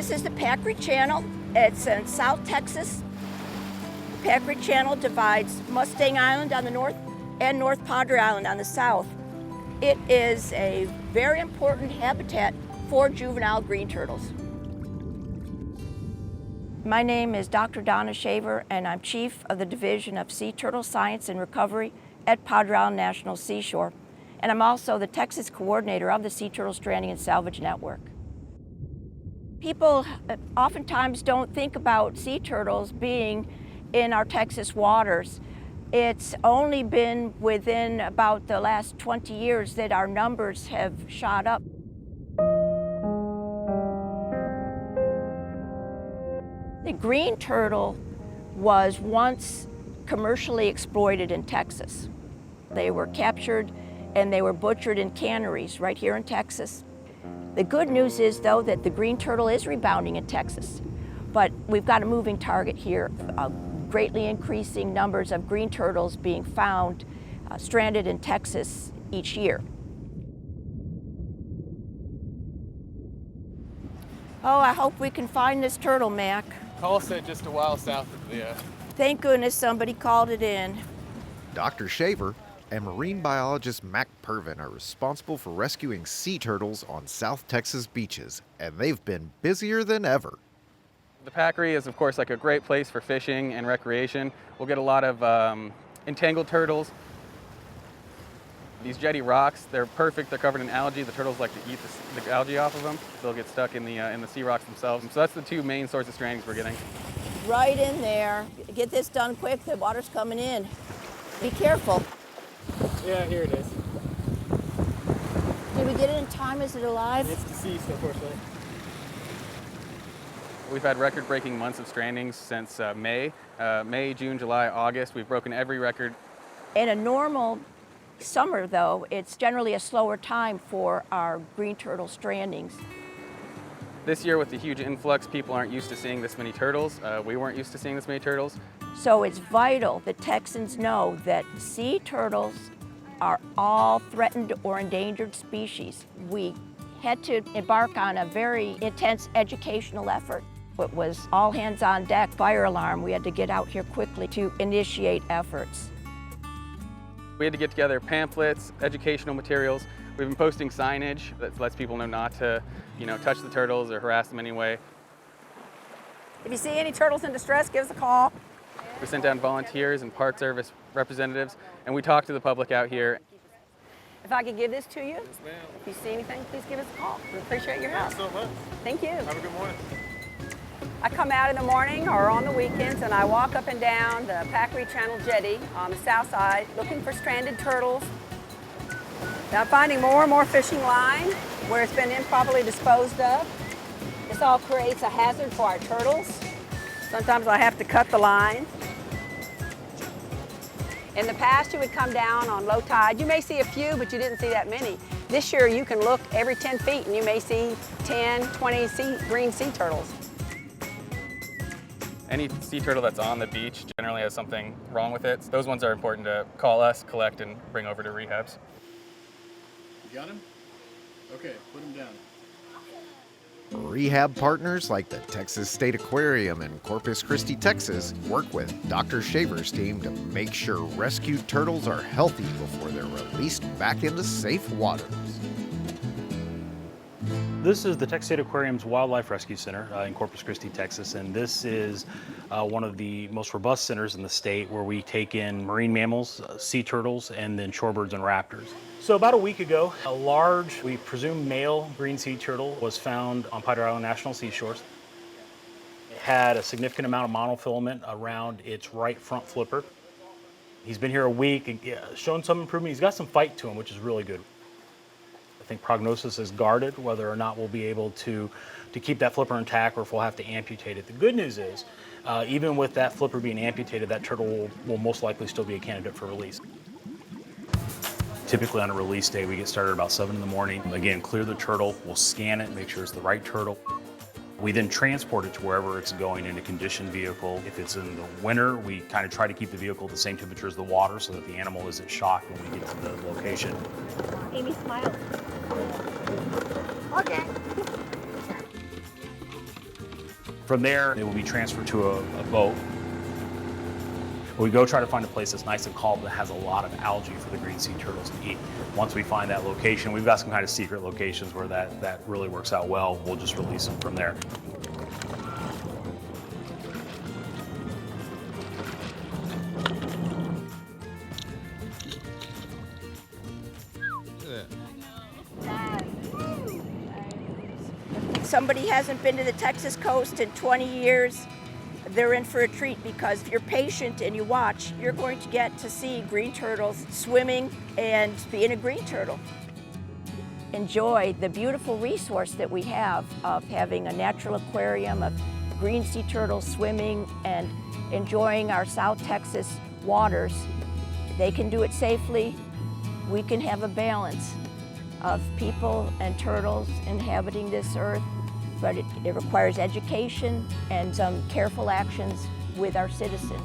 This is the Packard Channel. It's in South Texas. The Packard Channel divides Mustang Island on the north and North Padre Island on the south. It is a very important habitat for juvenile green turtles. My name is Dr. Donna Shaver, and I'm Chief of the Division of Sea Turtle Science and Recovery at Padre Island National Seashore. And I'm also the Texas coordinator of the Sea Turtle Stranding and Salvage Network. People oftentimes don't think about sea turtles being in our Texas waters. It's only been within about the last 20 years that our numbers have shot up. The green turtle was once commercially exploited in Texas. They were captured and they were butchered in canneries right here in Texas. The good news is, though, that the green turtle is rebounding in Texas, but we've got a moving target here, greatly increasing numbers of green turtles being found stranded in Texas each year. Oh, I hope we can find this turtle, Mac. Call said just a while south of the... Thank goodness somebody called it in. Dr. Shaver and marine biologist Mac Pervin are responsible for rescuing sea turtles on South Texas beaches, and they've been busier than ever. The Packery is, of course, like a great place for fishing and recreation. We'll get a lot of entangled turtles. These jetty rocks, they're perfect. They're covered in algae. The turtles like to eat the algae off of them. They'll get stuck in the sea rocks themselves. So that's the two main sources of strandings we're getting. Right in there. Get this done quick. The water's coming in. Be careful. Yeah, here it is. Did we get it in time? Is it alive? It's deceased, unfortunately. We've had record-breaking months of strandings since May, June, July, August. We've broken every record. In a normal summer, though, it's generally a slower time for our green turtle strandings. This year, with the huge influx, people aren't used to seeing this many turtles. We weren't used to seeing this many turtles. So it's vital that Texans know that sea turtles are all threatened or endangered species. We had to embark on a very intense educational effort. It was all hands on deck, fire alarm. We had to get out here quickly to initiate efforts. We had to get together pamphlets, educational materials. We've been posting signage that lets people know not to, touch the turtles or harass them anyway. If you see any turtles in distress, give us a call. We sent down volunteers and Park Service representatives, and we talked to the public out here. If I could give this to you, Yes, ma'am. if you see anything, please give us a call. We appreciate your help. Thanks so much. Thank you. Have a good morning. I come out in the morning or on the weekends and I walk up and down the Packery Channel jetty on the south side looking for stranded turtles. Now finding more and more fishing line where it's been improperly disposed of. This all creates a hazard for our turtles. Sometimes I have to cut the line. In the past, you would come down on low tide. You may see a few, but you didn't see that many. This year, you can look every 10 feet and you may see 10, 20 green sea turtles. Any sea turtle that's on the beach generally has something wrong with it. Those ones are important to call us, collect, and bring over to rehabs. You got him? Okay, put him down. Rehab partners like the Texas State Aquarium in Corpus Christi, Texas, work with Dr. Shaver's team to make sure rescued turtles are healthy before they're released back into safe waters. This is the Texas State Aquarium's Wildlife Rescue Center in Corpus Christi, Texas, and this is one of the most robust centers in the state where we take in marine mammals, sea turtles, and then shorebirds and raptors. So about a week ago, a large, we presume male green sea turtle was found on Padre Island National Seashores. It had a significant amount of monofilament around its right front flipper. He's been here a week and shown some improvement. He's got some fight to him, which is really good. I think prognosis is guarded, whether or not we'll be able to keep that flipper intact or if we'll have to amputate it. The good news is, even with that flipper being amputated, that turtle will most likely still be a candidate for release. Typically on a release day, we get started about 7 in the morning. Again, clear the turtle, we'll scan it, make sure it's the right turtle. We then transport it to wherever it's going in a conditioned vehicle. If it's in the winter, we kind of try to keep the vehicle at the same temperature as the water so that the animal isn't shocked when we get to the location. Amy, smile. Okay. From there, they will be transferred to a boat. We go try to find a place that's nice and calm that has a lot of algae for the green sea turtles to eat. Once we find that location, we've got some kind of secret locations where that really works out well. We'll just release them from there. If somebody hasn't been to the Texas coast in 20 years, they're in for a treat, because if you're patient and you watch, you're going to get to see green turtles swimming and being a green turtle. Enjoy the beautiful resource that we have of having a natural aquarium of green sea turtles swimming and enjoying our South Texas waters. They can do it safely. We can have a balance of people and turtles inhabiting this earth, but it requires education and some careful actions with our citizens.